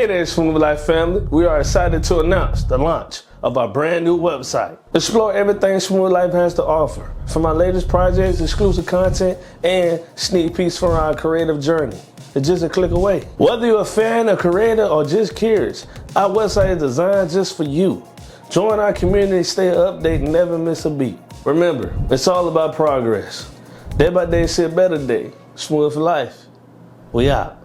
Hey there, Smooth Life family. We are excited to announce the launch of our brand new website. Explore everything Smooth Life has to offer, from our latest projects, exclusive content, and sneak peeks from our creative journey. It's just a click away. Whether you're a fan, a creator, or just curious, our website is designed just for you. Join our community, stay updated, and never miss a beat. Remember, it's all about progress. Day by day, see a better day. Smooth Life. We out.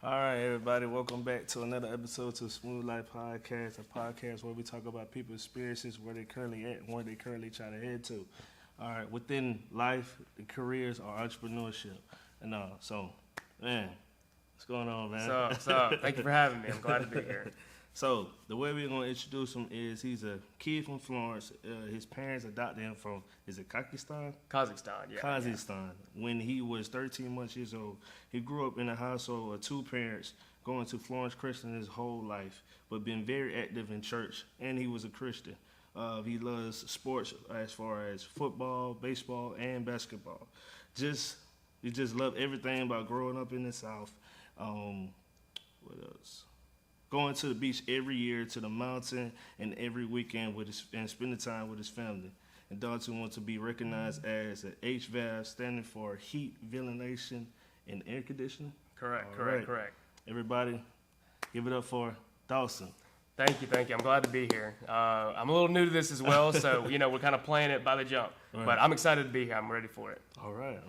All right, everybody, welcome back to another episode to Smooth Life Podcast, a podcast where we talk about people's experiences, where they currently at, and where they currently try to head to. All right, within life, the careers, or entrepreneurship. And so, man, what's going on, man? So, thank you for having me. I'm glad to be here. So, the way we're going to introduce him is he's a kid from Florence. His parents adopted him from, is it Kazakhstan? Kazakhstan, yeah. Kazakhstan. When he was 13 months years old, he grew up in a household of two parents, going to Florence Christian his whole life, but been very active in church, and he was a Christian. He loves sports as far as football, baseball, and basketball. He just loved everything about growing up in the South. What else? Going to the beach every year, to the mountain, and every weekend and spending time with his family. And Dawson wants to be recognized as an HVAC, standing for heat, ventilation, and air conditioning. Correct. Everybody, give it up for Dawson. Thank you. I'm glad to be here. I'm a little new to this as well, so, we're kind of playing it by the jump. Right. But I'm excited to be here. I'm ready for it. All right.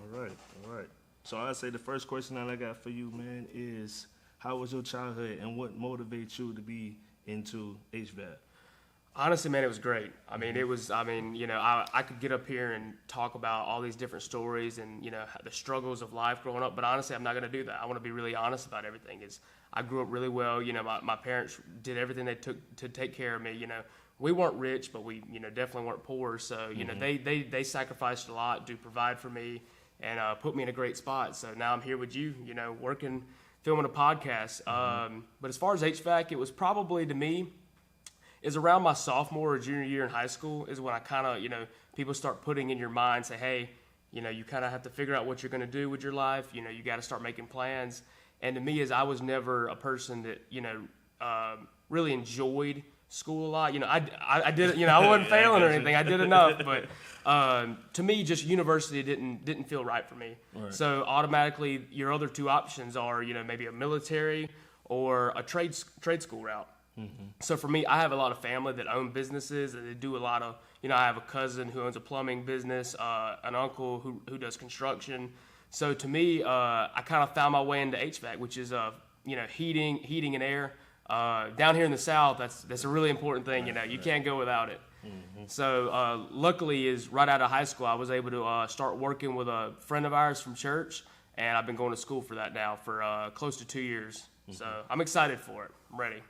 So I'd say the first question that I got for you, man, is how was your childhood and what motivates you to be into HVAC? Honestly, man, it was great. I could get up here and talk about all these different stories and, the struggles of life growing up, but honestly, I'm not going to do that. I want to be really honest about everything. I grew up really well. My parents did everything they took to take care of me. We weren't rich, but we, definitely weren't poor. So, they sacrificed a lot to provide for me and put me in a great spot. So now I'm here with you, working, filming a podcast. But as far as HVAC, it was probably, to me, is around my sophomore or junior year in high school is when I kind of, people start putting in your mind, say, hey, you kind of have to figure out what you're going to do with your life. You got to start making plans. And to me, I was never a person that, really enjoyed school a lot. I did, I wasn't failing or anything. I did enough, but to me, just university didn't feel right for me. Right. So automatically, your other two options are, maybe a military or a trade school route. Mm-hmm. So for me, I have a lot of family that own businesses, and they do a lot of, I have a cousin who owns a plumbing business, an uncle who does construction. So to me, I kind of found my way into HVAC, which is, heating and air. Down here in the South, that's a really important thing. You can't go without it. Mm-hmm. So luckily, is right out of high school, I was able to start working with a friend of ours from church, and I've been going to school for that now for close to 2 years. Mm-hmm. So I'm excited for it. I'm ready.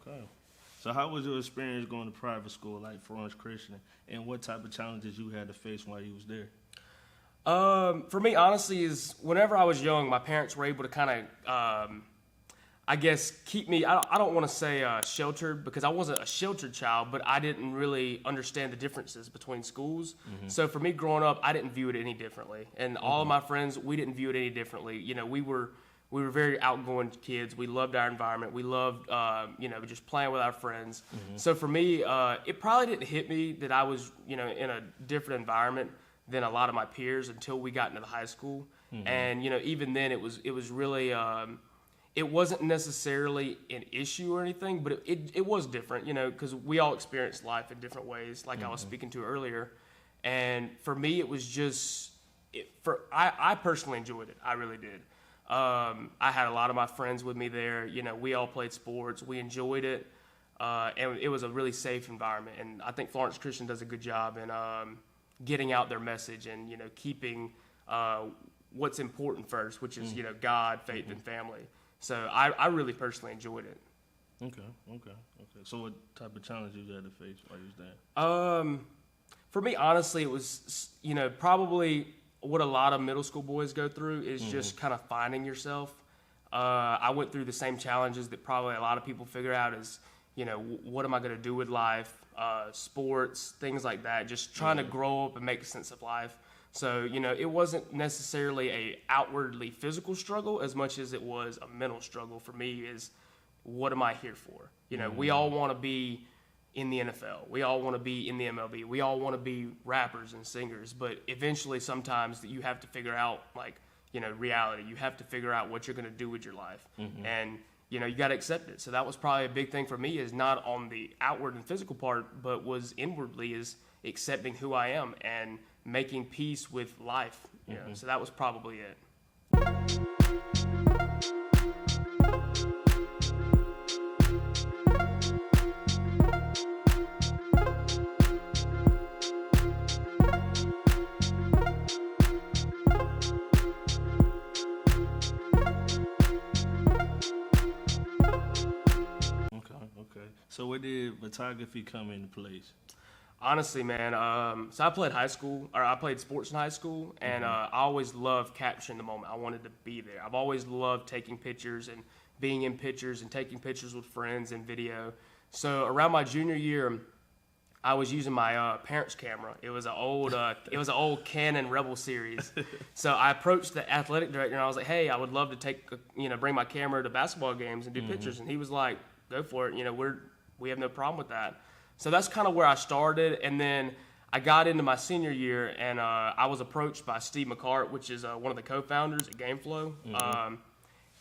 Okay. So how was your experience going to private school like Florence Christian, and what type of challenges you had to face while you was there? For me, honestly, is whenever I was young, my parents were able to kind of, I guess, keep me, I don't want to say sheltered, because I wasn't a sheltered child, but I didn't really understand the differences between schools. Mm-hmm. So for me growing up, I didn't view it any differently. And all of my friends, we didn't view it any differently. We were very outgoing kids. We loved our environment. We loved, just playing with our friends. Mm-hmm. So for me, it probably didn't hit me that I was, in a different environment than a lot of my peers until we got into the high school. Mm-hmm. And, even then it was really, it wasn't necessarily an issue or anything, but it was different, because we all experience life in different ways, like I was speaking to earlier. And for me, it was just, I personally enjoyed it. I really did. I had a lot of my friends with me there. You know, we all played sports. We enjoyed it. And it was a really safe environment. And I think Florence Christian does a good job in getting out their message and, you know, keeping what's important first, which is, you know, God, faith, and family. So I really personally enjoyed it. Okay. So what type of challenges you had to face while you was there? For me, honestly, it was, you know, probably what a lot of middle school boys go through is just kind of finding yourself. I went through the same challenges that probably a lot of people figure out is, you know, what am I going to do with life, sports, things like that, just trying to grow up and make sense of life. So, you know, it wasn't necessarily a outwardly physical struggle as much as it was a mental struggle for me is, what am I here for? You know, we all want to be in the NFL. We all want to be in the MLB. We all want to be rappers and singers. But eventually, sometimes you have to figure out, like, you know, reality. You have to figure out what you're going to do with your life. And, you know, you got to accept it. So that was probably a big thing for me is not on the outward and physical part, but was inwardly is accepting who I am and making peace with life. You know? So that was probably it. Okay. So where did photography come into place? Honestly, man, so I played sports in high school, and I always loved capturing the moment. I wanted to be there. I've always loved taking pictures and being in pictures and taking pictures with friends and video. So around my junior year, I was using my parents' camera. It was an old Canon Rebel series. So I approached the athletic director and I was like, "Hey, I would love to bring my camera to basketball games and do pictures." And he was like, "Go for it. You know, we have no problem with that." So that's kind of where I started. And then I got into my senior year, and I was approached by Steve McCart, which is one of the co-founders at GameFlow.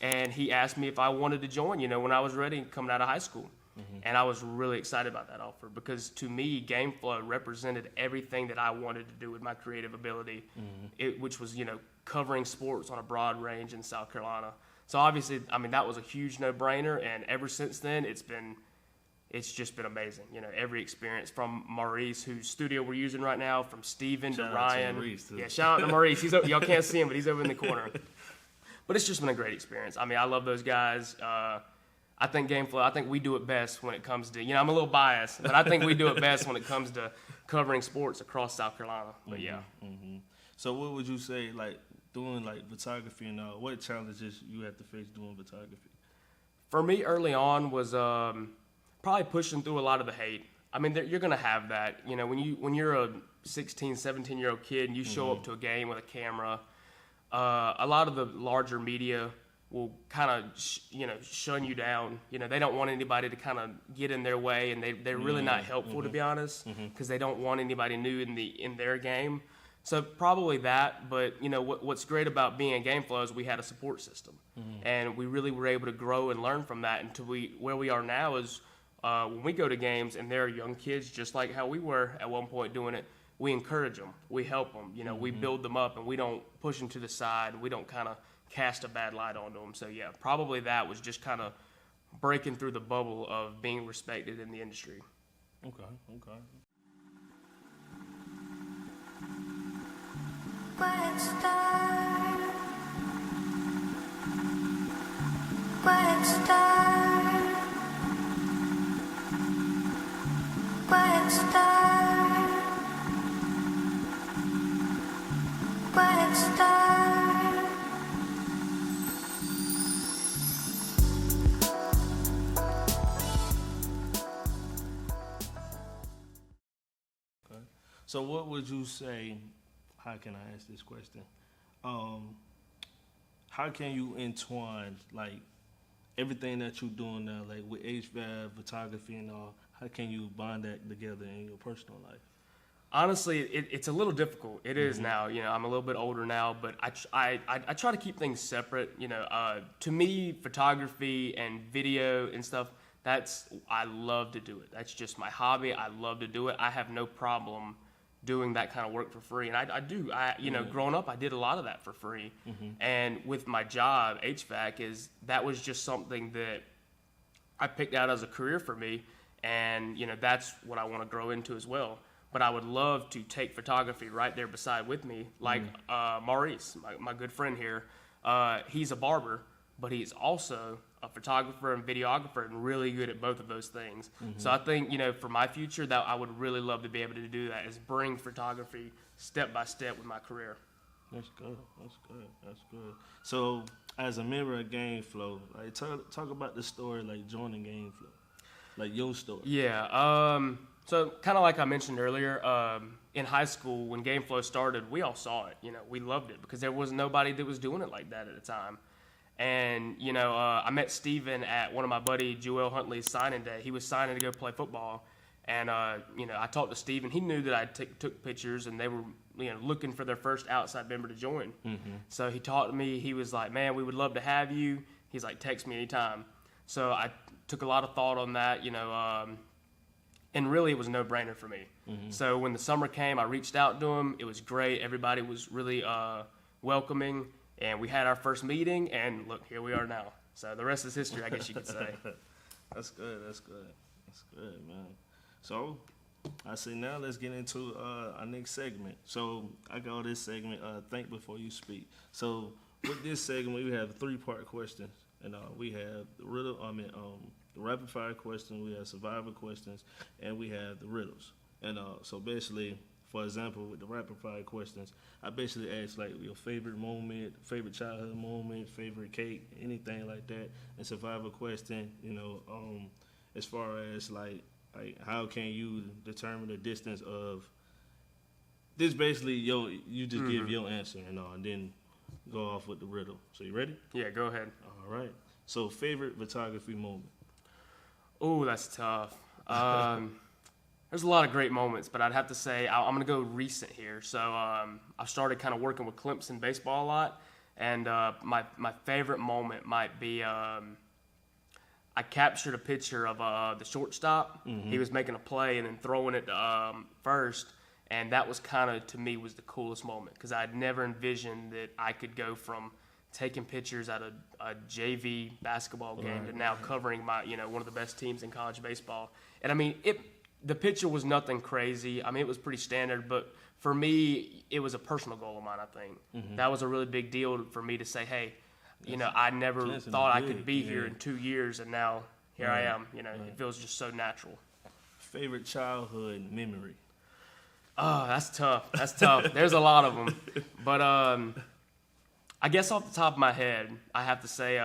And he asked me if I wanted to join, you know, when I was ready coming out of high school. And I was really excited about that offer because to me, GameFlow represented everything that I wanted to do with my creative ability, which was, you know, covering sports on a broad range in South Carolina. So obviously, I mean, that was a huge no-brainer. And ever since then, it's just been amazing. You know, every experience from Maurice, whose studio we're using right now, from Steven to Ryan. Shout out to Maurice. Y'all can't see him, but he's over in the corner. But it's just been a great experience. I mean, I love those guys. I think I think we do it best when it comes to, you know, I'm a little biased, but I think we do it best when it comes to covering sports across South Carolina. But yeah. So what would you say, like, doing, like, photography and all, what challenges you had to face doing photography? For me, early on was probably pushing through a lot of the hate. I mean, you're going to have that. You know, when you're a 16, 17-year-old kid and you show up to a game with a camera, a lot of the larger media will kind of, shun you down. You know, they don't want anybody to kind of get in their way, and they're really not helpful, to be honest, because they don't want anybody new in their game. So probably that, but, you know, what's great about being in GameFlow is we had a support system, and we really were able to grow and learn from that until where we are now is when we go to games and there are young kids, just like how we were at one point doing it, we encourage them, we help them, you know, we build them up, and we don't push them to the side, we don't kind of cast a bad light onto them. So yeah, probably that was just kind of breaking through the bubble of being respected in the industry. Okay. So what would you say, how can I ask this question? How can you entwine, like, everything that you're doing now, like with Hvac, photography and all, how can you bond that together in your personal life? Honestly, it's a little difficult. It is now. You know, I'm a little bit older now, but I try to keep things separate. You know, to me, photography and video and stuff, I love to do it. That's just my hobby. I love to do it. I have no problem doing that kind of work for free. And I you know, growing up, I did a lot of that for free. And with my job, HVAC, that was just something that I picked out as a career for me. And, you know, that's what I want to grow into as well. But I would love to take photography right there beside with me, like Maurice, my good friend here. He's a barber, but he's also a photographer and videographer and really good at both of those things. So I think, you know, for my future, that I would really love to be able to do that, is bring photography step by step with my career. That's good. That's good. That's good. So, as a member of Game Flow, like talk about the story, like joining Game Flow, like your story. Yeah. So kind of like I mentioned earlier, in high school when Game Flow started, we all saw it. You know, we loved it because there was nobody that was doing it like that at the time. And, you know, I met Steven at one of my buddy Joel Huntley's signing day. He was signing to go play football. And, you know, I talked to Steven. He knew that I took pictures, and they were, you know, looking for their first outside member to join. So he talked to me. He was like, man, we would love to have you. He's like, text me anytime. So I took a lot of thought on that, you know, and really it was a no-brainer for me. So when the summer came, I reached out to him. It was great. Everybody was really welcoming. And we had our first meeting, and look, here we are now. So the rest is history, I guess you could say. That's good. That's good. That's good, man. So I say now let's get into our next segment. So I call this segment "Think Before You Speak." So with this segment, we have 3-part questions, and we have the rapid fire questions, we have survival questions, and we have the riddles. And so basically, for example, with the rapid fire questions, I basically ask like your favorite moment, favorite childhood moment, favorite cake, anything like that. And survival question, you know, as far as like how can you determine the distance of this? Basically, you just give your answer and then go off with the riddle. So you ready? Yeah, go ahead. All right. So favorite photography moment. Oh, that's tough. There's a lot of great moments, but I'd have to say I'm going to go recent here. So I started kind of working with Clemson baseball a lot, and my favorite moment might be I captured a picture of the shortstop. He was making a play and then throwing it first, and that was kind of, to me, was the coolest moment because I'd never envisioned that I could go from taking pictures at a JV basketball game to now covering one of the best teams in college baseball. And I mean, the picture was nothing crazy. I mean, it was pretty standard, but for me, it was a personal goal of mine, I think. That was a really big deal for me to say, hey, you know, I never thought I could be here in 2 years, and now here I am. You know, it feels just so natural. Favorite childhood memory? Oh, that's tough. That's tough. There's a lot of them. But I guess off the top of my head, I have to say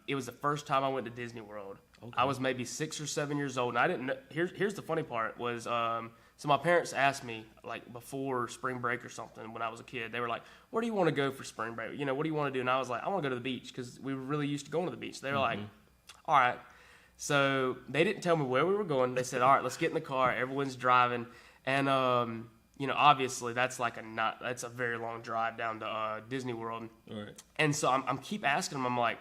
it was the first time I went to Disney World. Okay. I was maybe 6 or 7 years old, and I didn't know. Here's the funny part was, so my parents asked me, like, before spring break or something when I was a kid, they were like, where do you want to go for spring break? You know, what do you want to do? And I was like, I want to go to the beach because we were really used to going to the beach. They were like, all right. So they didn't tell me where we were going. They said, all right, let's get in the car. Everyone's driving. And, you know, obviously that's that's a very long drive down to Disney World. Right. And so I'm keep asking them, I'm like,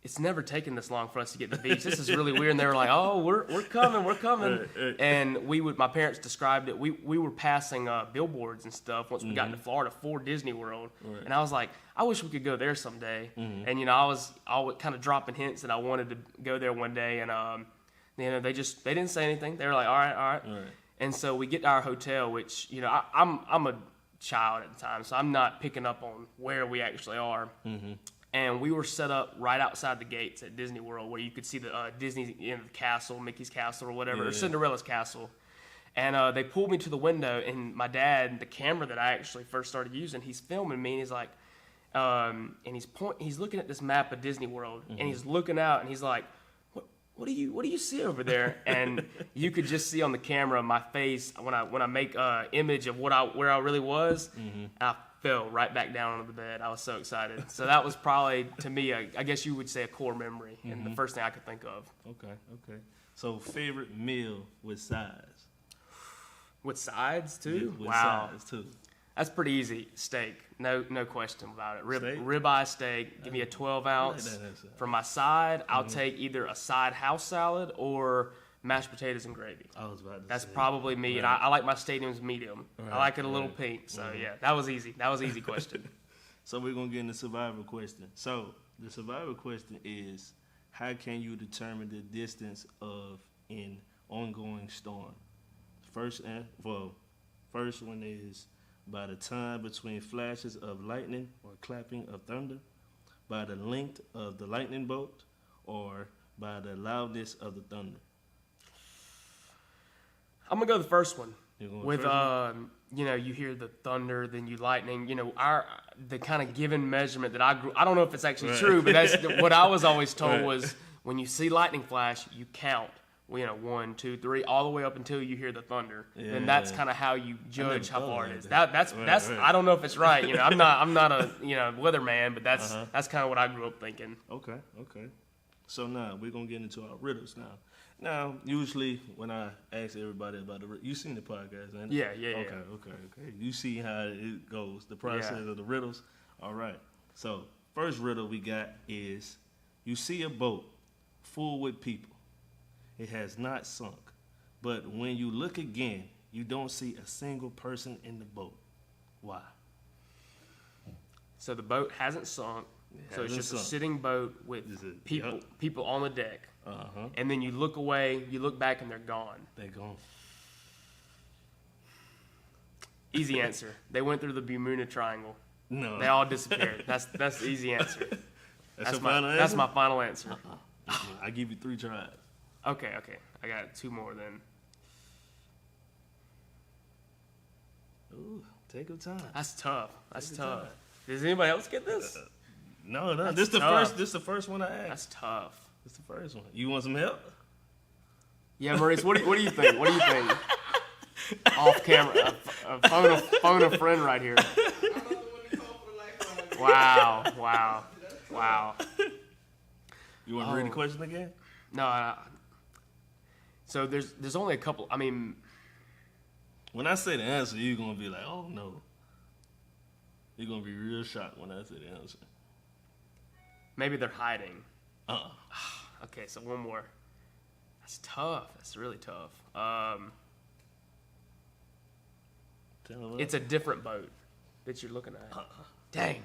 it's never taken this long for us to get to the beach. This is really weird. And they were like, oh, we're coming. Right. And my parents described it. We were passing billboards and stuff once we got into Florida for Disney World. Right. And I was like, I wish we could go there someday. And, you know, I was kind of dropping hints that I wanted to go there one day. And, you know, they didn't say anything. They were like, all right. Right. And so we get to our hotel, which, you know, I'm a child at the time, so I'm not picking up on where we actually are. And we were set up right outside the gates at Disney World, where you could see the Disney, you know, the castle, Mickey's castle or whatever, or Cinderella's castle. And they pulled me to the window, and my dad, the camera that I actually first started using, he's filming me, and he's like, and he's looking at this map of Disney World, and he's looking out, and he's like, what do you see over there? And you could just see on the camera my face when I make an image of where I really was. I fell right back down onto the bed. I was so excited. So that was probably, to me, I guess you would say a core memory, and the first thing I could think of. Okay. So favorite meal with sides? With sides too? With sides too. That's pretty easy. Steak, no question about it. Steak? Ribeye steak. Give me a 12 ounce. For my side, I'll take either a side house salad or mashed potatoes and gravy. I was about to That's say. probably me, and I like my stadiums medium. I like it a little pink. So yeah, that was easy. That was an easy question. So we're gonna get in the survivor question. So the survivor question is, how can you determine the distance of an ongoing storm? First one is by the time between flashes of lightning or clapping of thunder, by the length of the lightning bolt, or by the loudness of the thunder. I'm gonna go the first one. With You hear the thunder, then you lightning. The kind of given measurement that I grew. I don't know if it's actually true, but that's what I was always told was when you see lightning flash, you count. 1, 2, 3, all the way up until you hear the thunder. Yeah. And that's kind of how you judge how far it is. That's Right. I don't know if it's right. I'm not a weatherman, but that's kind of what I grew up thinking. Okay. So now we're gonna get into our riddles now. Now, usually when I ask everybody about you seen the podcast, ain't it? Yeah. Okay. You see how it goes, the process of the riddles. All right. So first riddle we got is: you see a boat full with people. It has not sunk, but when you look again, you don't see a single person in the boat. Why? So the boat hasn't sunk. So it's just a sitting boat with people on the deck. And then you look away, you look back, and they're gone. They're gone. Easy answer. They went through the Bermuda Triangle. No. They all disappeared. That's the easy answer. That's your final answer? That's my final answer. I give you 3 tries. Okay. I got 2 more then. Ooh, take your time. That's tough. Does anybody else get this? No. That's This tough. the first one I asked. That's tough. This the first one. You want some help? Yeah, Maurice, what do you think? What do you think? Off camera, phone a friend right here. Wow. You want to read the question again? No. So there's only a couple. I mean, when I say the answer, you're gonna be like, "Oh no." You're gonna be real shocked when I say the answer. Maybe they're hiding. Uh-uh. Okay, so one more. That's tough. That's really tough. It's a different boat that you're looking at. Dang.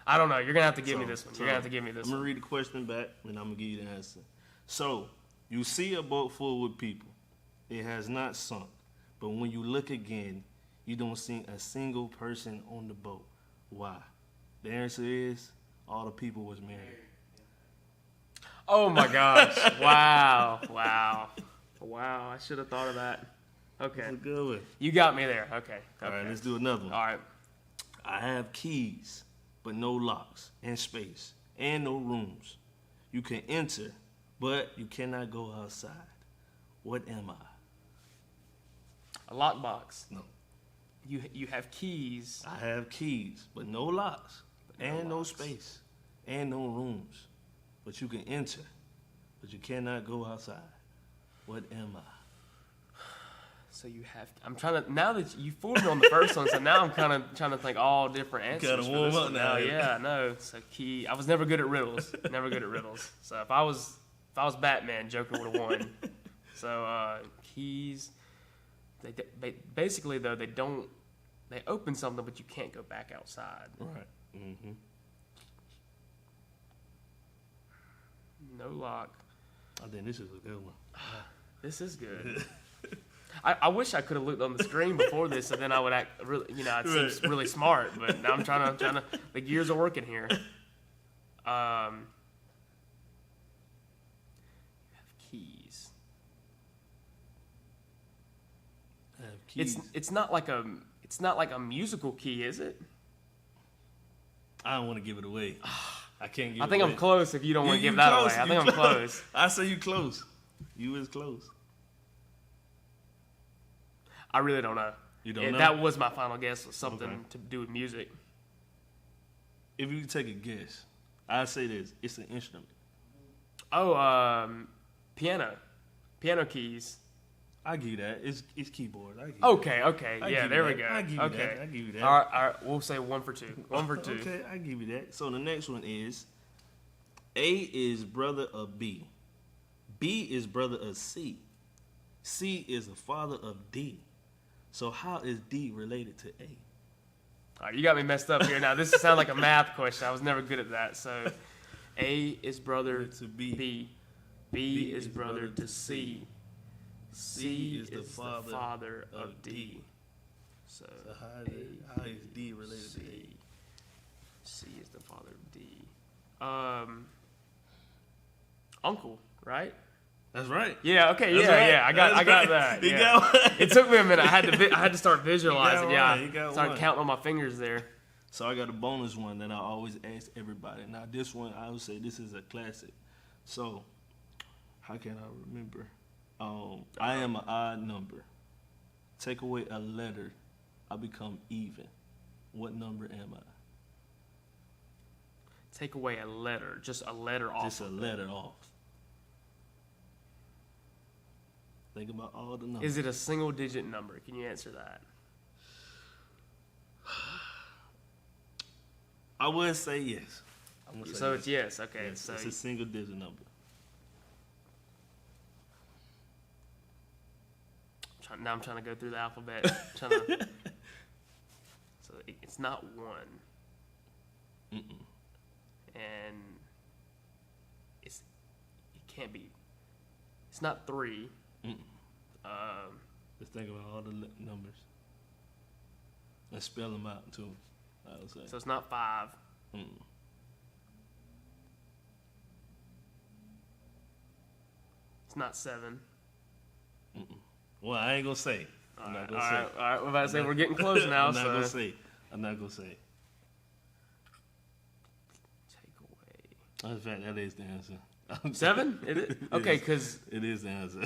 I don't know. You're gonna have to give me this one. I'm gonna read the question back, and I'm gonna give you the answer. So, you see a boat full with people. It has not sunk, but when you look again, you don't see a single person on the boat. Why? The answer is all the people was married. Oh my gosh! Wow! I should have thought of that. Okay. That's a good one. You got me there. Okay. All right, let's do another one. All right. I have keys, but no locks, and space, and no rooms. You can enter, but you cannot go outside. What am I? A lockbox. No. You have keys. I have keys, but no locks, no space, and no rooms. But you can enter, but you cannot go outside. What am I? So you have. I'm trying to. Now that you fooled me on the first one, so now I'm kind of trying to think all different answers. Gotta warm up now. Yeah, I know. So key. I was never good at riddles. So if I was Batman, Joker would have won. So keys. They basically though they open something, but you can't go back outside. Right. Mm-hmm. No lock. I think this is a good one. This is good. I wish I could have looked on the screen before this, and then I would act really, I'd seem really smart. But now I'm trying to. The gears are working here. You have keys. I have keys. It's not like a musical key, is it? I don't want to give it away. I can't give it away. I think I'm close. If you don't want to give that away, I think I'm close. I say you close. You is close. I really don't know. You don't know? That was my final guess. Was something to do with music. If you could take a guess, I'd say this. It's an instrument. Oh, piano keys. I give you that. It's keyboard. Okay. Yeah, there we go. I give you that. I give you that. All right. We'll say 1 for 2. 1 for 2. Okay, I give you that. So the next one is: A is brother of B. B is brother of C. C is the father of D. So how is D related to A? All right, you got me messed up here. Now, this sounds like a math question. I was never good at that. So, A is brother to B. B is brother to C. C is the father of D. So how is D related to A? C is the father of D. Uncle, right? That's right. Yeah. Okay. That's yeah. right. Yeah. I got that. You Yeah. got one. It took me a minute. I had to start visualizing. You got Started one. counting on my fingers there. So I got a bonus one that I always ask everybody. Now this one, I would say this is a classic. So, how can I remember? I am an odd number. Take away a letter, I become even. What number am I? Take away a letter, just a letter off. Just a letter off. Think about all the numbers. Is it a single digit number? Can you answer that? I would say yes. So it's yes. Okay. Yes, So it's a single digit number. now I'm trying to go through the alphabet. So it's not 1. And it can't be. It's not 3. Just think about all the numbers. And spell them out too, I would say. So it's not 5. It's not 7. Well, I ain't gonna say. I'm not gonna say. All right. We're about to say we're getting close now. I'm not gonna say. I'm not gonna say. Take away. In fact, that is the answer. 7? It is? Okay, because... It is the answer.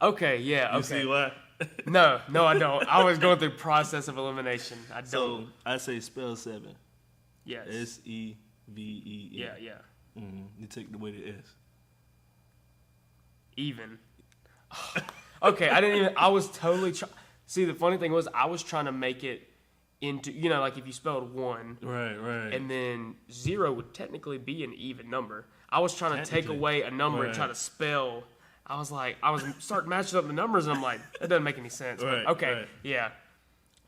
Okay, yeah, okay. You see why? No, I don't. I was going through process of elimination. I don't. So, I say spell 7. Yes. S-E-V-E-N. Yeah. You take away the S. Even. Okay, I was totally see, the funny thing was I was trying to make it into, like if you spelled 1. Right. And then 0 would technically be an even number. I was trying to take away a number and try to spell. I was starting matching up the numbers, and I'm like, that doesn't make any sense. Right, Okay, right. yeah.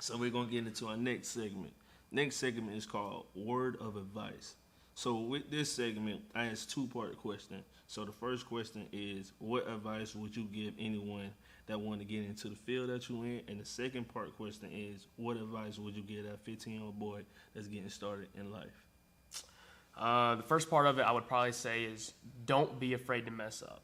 So we're going to get into our next segment. Next segment is called Word of Advice. So with this segment, I ask 2-part question. So the first question is, what advice would you give anyone that want to get into the field that you're in? And the second part question is, what advice would you give that 15-year-old boy that's getting started in life? The first part of it I would probably say is, don't be afraid to mess up.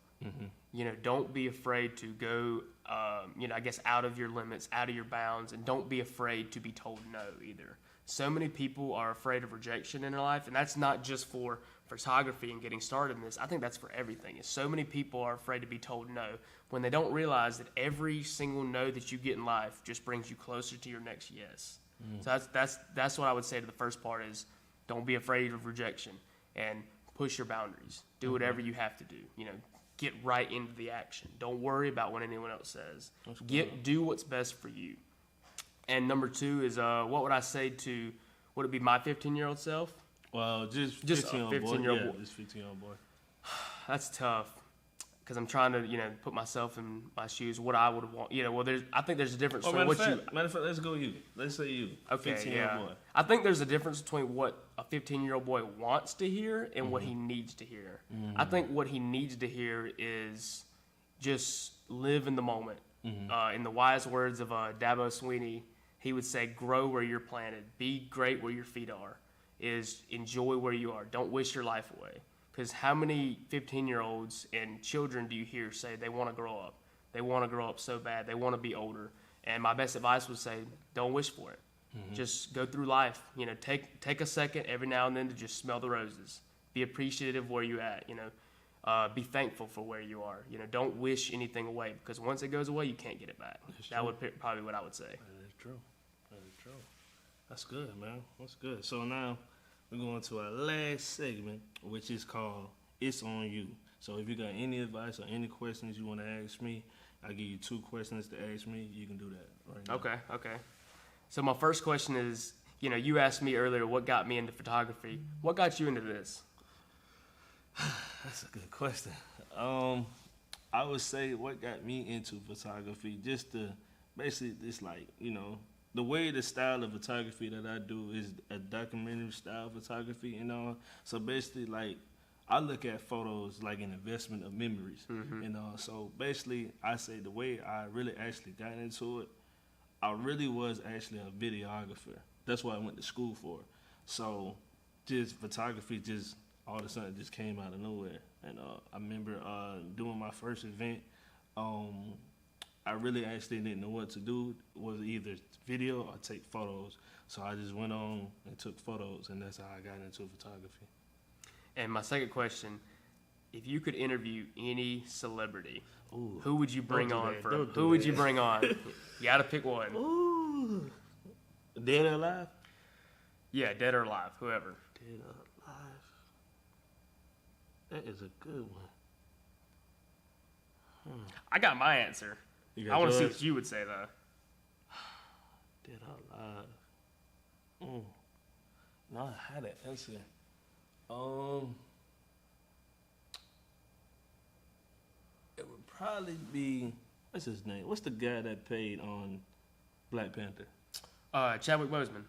Don't be afraid to go, I guess out of your limits, out of your bounds, and don't be afraid to be told no either. So many people are afraid of rejection in their life, and that's not just for photography and getting started in this. I think that's for everything. So many people are afraid to be told no when they don't realize that every single no that you get in life just brings you closer to your next yes. So that's what I would say to the first part is, don't be afraid of rejection and push your boundaries. Do whatever you have to do. Get right into the action. Don't worry about what anyone else says. Do what's best for you. And number 2 is, what would I say to, would it be my 15-year-old self? Well, just 15-year-old boy. Just 15-year-old boy. That's tough because I'm trying to, put myself in my shoes. What I would want, I think there's a difference between Matter of fact, let's go you. Let's say you. Okay, 15-year-old boy. I think there's a difference between what a 15-year-old boy wants to hear and what he needs to hear. I think what he needs to hear is just live in the moment. In the wise words of Dabo Sweeney, he would say, grow where you're planted. Be great where your feet are. Is enjoy where you are. Don't wish your life away. Because how many 15-year-olds and children do you hear say they want to grow up? They want to grow up so bad. They want to be older. And my best advice would say, don't wish for it. Just go through life. Take a second every now and then to just smell the roses. Be appreciative where you're at. Be thankful for where you are. Don't wish anything away, because once it goes away, you can't get it back. That would probably what I would say. That is true. That's good, man. That's good. So now we're going to our last segment, which is called It's On You. So if you got any advice or any questions you want to ask me, I'll give you 2 questions to ask me. You can do that right now. Okay. So my first question is, you asked me earlier what got me into photography. What got you into this? That's a good question. I would say what got me into photography, just the basically this like, the way the style of photography that I do is a documentary style photography, So basically like I look at photos like an investment of memories, So basically I say the way I really actually got into it, I really was actually a videographer. That's what I went to school for. So just photography just all of a sudden just came out of nowhere. And I remember doing my first event. I really actually didn't know what to do. It was either video or take photos. So I just went on and took photos, and that's how I got into photography. And my second question, if you could interview any celebrity, Ooh, who would you bring on? Who would you bring on? You got to pick one. Ooh. Dead or alive? Yeah, dead or alive, whoever. Dead or alive. That is a good one. I got my answer. I want to see what you would say, though. Dead or alive. No, I had that answer. It would probably be, what's his name? What's the guy that played on Black Panther? Chadwick Boseman.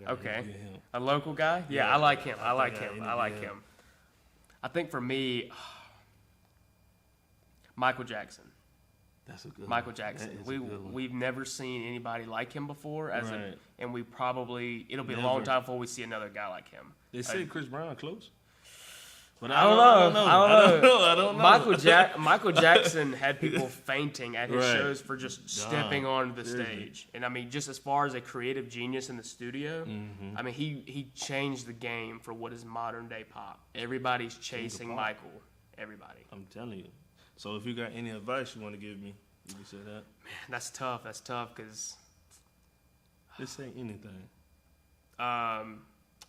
Okay. Him. A local guy? Yeah, I like him. I like him. I think for me, Michael Jackson. That's a good Michael one. Jackson. That is a good one. We've never seen anybody like him before, and we probably it'll be Never. a long time before we see another guy like him. They say Chris Brown close. But I don't know. I don't know. Michael Jackson had people fainting at his Right. shows for just stepping onto the stage. And I mean, just as far as a creative genius in the studio, I mean, he changed the game for what is modern day pop. Everybody's chasing Michael. Everybody. I'm telling you. So if you got any advice you want to give me, you can say that. Man, that's tough. That's tough because Just say anything. I'm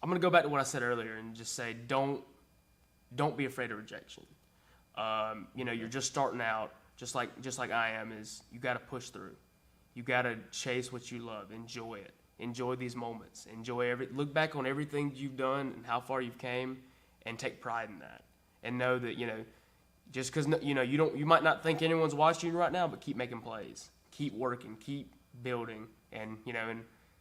gonna go back to what I said earlier and just say don't be afraid of rejection. You're just starting out, just like I am. Is you got to push through. You got to chase what you love. Enjoy it. Enjoy these moments. Look back on everything you've done and how far you've came, and take pride in that. And know that just because you might not think anyone's watching you right now, but keep making plays, keep working, keep building, and in a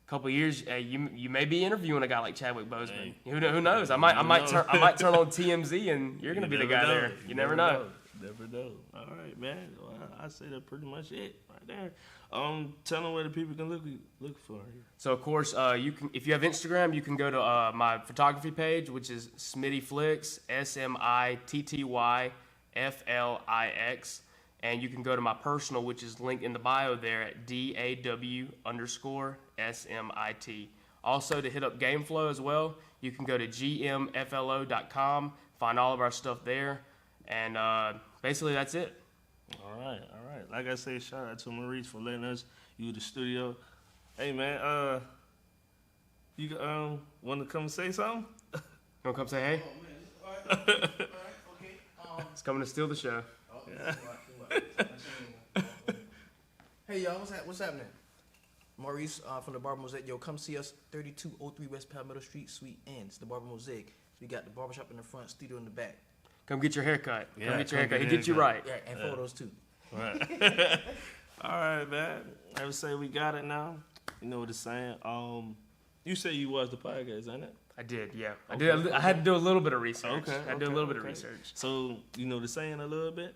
couple of years, you may be interviewing a guy like Chadwick Boseman. Hey. Who knows? I might turn on TMZ, and you're gonna be the guy there. You never know. Never know. All right, man. Well, I say that's pretty much it right there. Tell them where the people can look for you. So of course, you can, if you have Instagram, you can go to my photography page, which is Smitty Flix, SMITTYFLIX, and you can go to my personal, which is linked in the bio there at DAW_SMIT. Also, to hit up GameFlow as well, you can go to gmflo.com, find all of our stuff there, and basically that's it. All right. Like I say, shout out to Maurice for letting us use the studio. Hey, man, you want to come say something? You want to come say hey? Oh, man. All right. Okay. It's coming to steal the show. Hey, y'all, what's happening? Maurice from the Barber Mosaic. Yo, come see us, 3203 West Palmetto Street, Suite N. It's the Barber Mosaic. We got the barbershop in the front, studio in the back. Come get your haircut. Yeah, come get your haircut. He get you right. Yeah, and photos too. Right. All right, man. I would say we got it now. You know what it's saying. You say you watched the podcast, ain't it? I did, yeah. Okay. I had to do a little bit of research. Okay. I had to do a little bit of research. So you know the saying a little bit?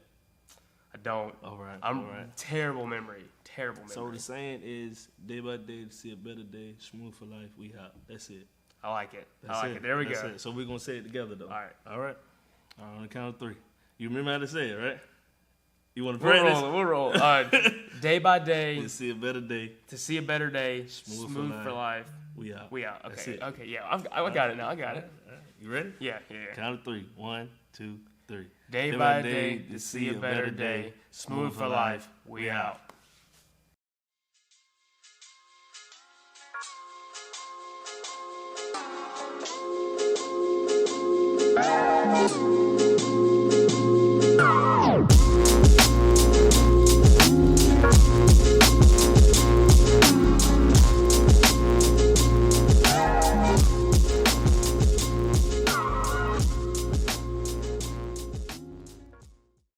I don't. All right. I'm terrible memory. So the saying is, day by day to see a better day, smooth for life, we out. That's it. I like it. That's it. There we That's go. it. So we're going to say it together, though. All right. On the count of 3. You remember how to say it, right? You want to practice? We'll roll. Day by day. To see a better day. To see a better day. Smooth for life. We out. Okay. That's it. Okay. Yeah. I got it now. I got it. All right. You ready? Yeah. Count of 3. 1, 2, 3. Day by day to see a better day. Smooth for life. We out.